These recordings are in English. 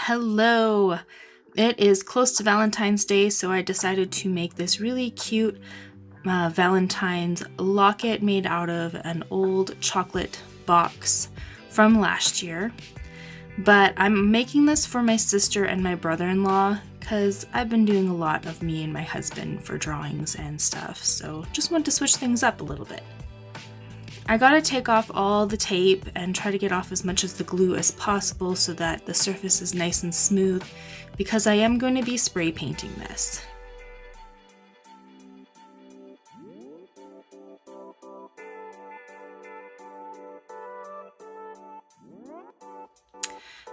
Hello! It is close to Valentine's Day, so I decided to make this really cute Valentine's locket made out of an old chocolate box from last year. But I'm making this for my sister and my brother-in-law because I've been doing a lot of me and my husband for drawings and stuff, so just want to switch things up a little bit. I gotta take off all the tape and try to get off as much of the glue as possible so that the surface is nice and smooth, because I am going to be spray painting this.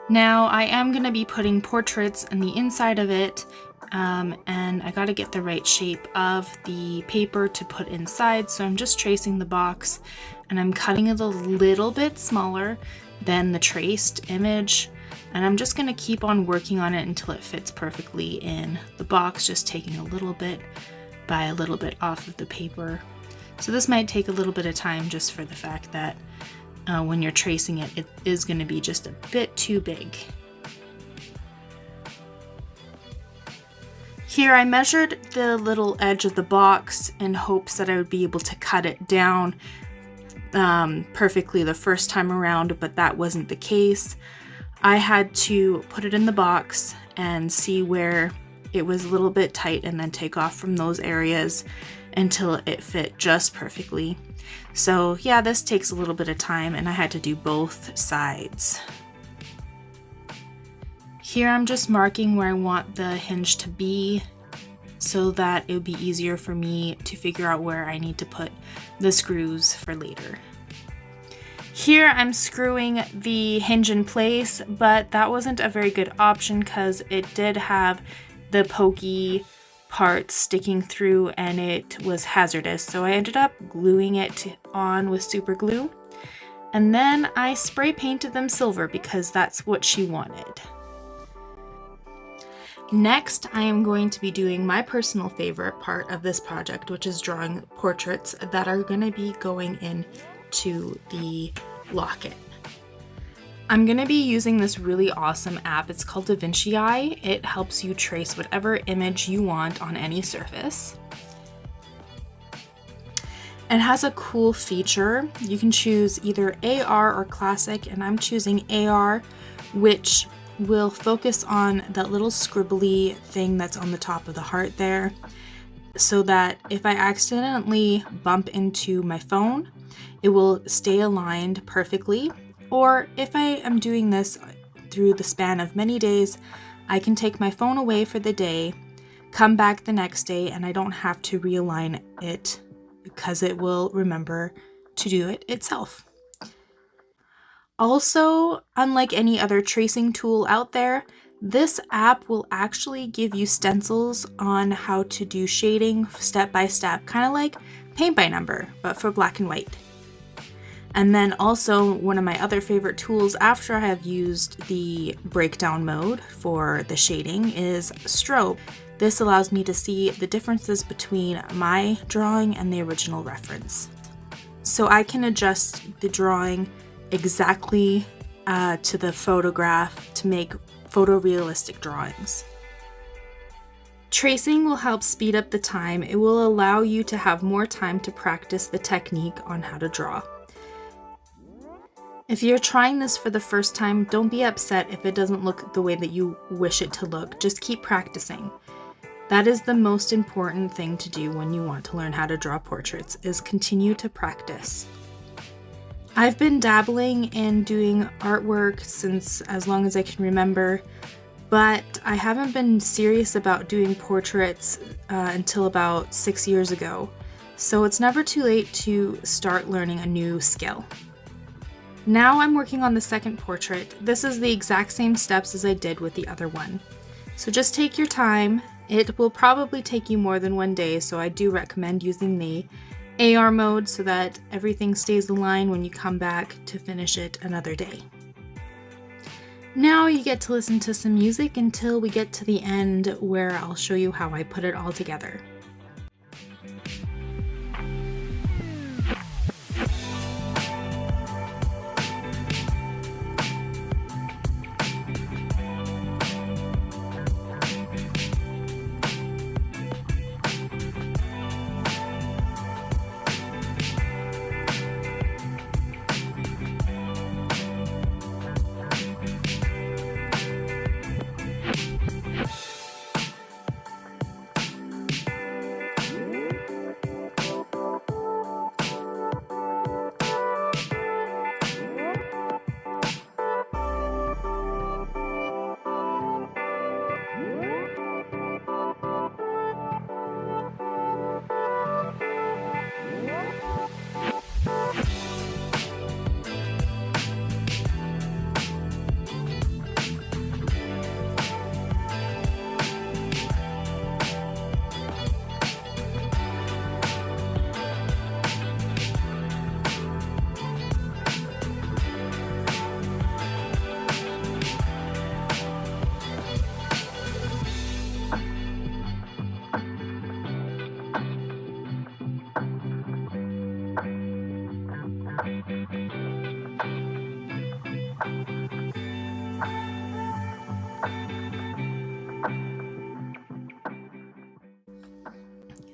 Now I am going to be putting portraits in the inside of it, and I got to get the right shape of the paper to put inside, so I'm just tracing the box and I'm cutting it a little bit smaller than the traced image, and I'm just going to keep on working on it until it fits perfectly in the box, just taking a little bit by a little bit off of the paper. So this might take a little bit of time just for the fact that when you're tracing it, it is going to be just a bit too big. Here I measured the little edge of the box in hopes that I would be able to cut it down perfectly the first time around, but that wasn't the case. I had to put it in the box and see where it was a little bit tight and then take off from those areas until it fit just perfectly. So yeah, this takes a little bit of time and I had to do both sides. Here I'm just marking where I want the hinge to be so that it would be easier for me to figure out where I need to put the screws for later. Here I'm screwing the hinge in place, but that wasn't a very good option because it did have the pokey parts sticking through and it was hazardous, so I ended up gluing it on with super glue, and then I spray painted them silver because that's what she wanted. Next, I am going to be doing my personal favorite part of this project, which is drawing portraits that are going to be going into the locket. I'm going to be using this really awesome app. It's called DaVinci. It helps you trace whatever image you want on any surface. It has a cool feature. You can choose either AR or Classic, and I'm choosing AR, which will focus on that little scribbly thing that's on the top of the heart there, so that if I accidentally bump into my phone, it will stay aligned perfectly. Or if I am doing this through the span of many days, I can take my phone away for the day, come back the next day, and I don't have to realign it because it will remember to do it itself. Also, unlike any other tracing tool out there, this app will actually give you stencils on how to do shading step by step, kind of like paint by number, but for black and white. And then also, one of my other favorite tools after I have used the breakdown mode for the shading is strobe. This allows me to see the differences between my drawing and the original reference. So I can adjust the drawing exactly to the photograph to make photorealistic drawings. Tracing will help speed up the time. It will allow you to have more time to practice the technique on how to draw. If you're trying this for the first time, don't be upset if it doesn't look the way that you wish it to look. Just keep practicing. That is the most important thing to do when you want to learn how to draw portraits, is continue to practice. I've been dabbling in doing artwork since as long as I can remember, but I haven't been serious about doing portraits until about 6 years ago. So it's never too late to start learning a new skill. Now I'm working on the second portrait. This is the exact same steps as I did with the other one. So just take your time. It will probably take you more than one day, so I do recommend using the AR mode so that everything stays aligned when you come back to finish it another day. Now you get to listen to some music until we get to the end, where I'll show you how I put it all together.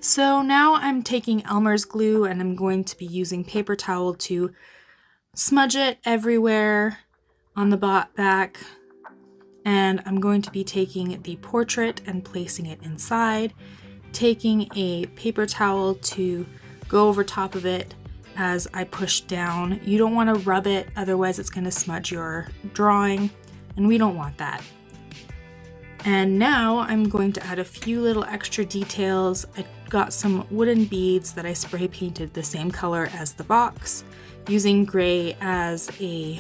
So now I'm taking Elmer's glue and I'm going to be using paper towel to smudge it everywhere on the back. And I'm going to be taking the portrait and placing it inside, taking a paper towel to go over top of it as I push down. You don't want to rub it, otherwise it's going to smudge your drawing, and we don't want that. And now I'm going to add a few little extra details. I got some wooden beads that I spray painted the same color as the box, using gray as a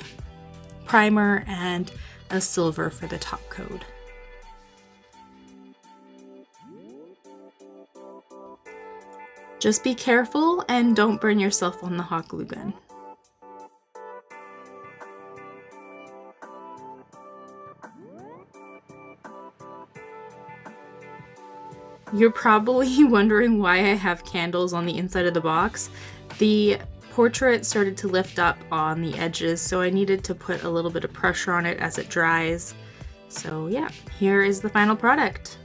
primer and a silver for the top coat. Just be careful and don't burn yourself on the hot glue gun. You're probably wondering why I have candles on the inside of the box. The portrait started to lift up on the edges, so I needed to put a little bit of pressure on it as it dries. So yeah, here is the final product.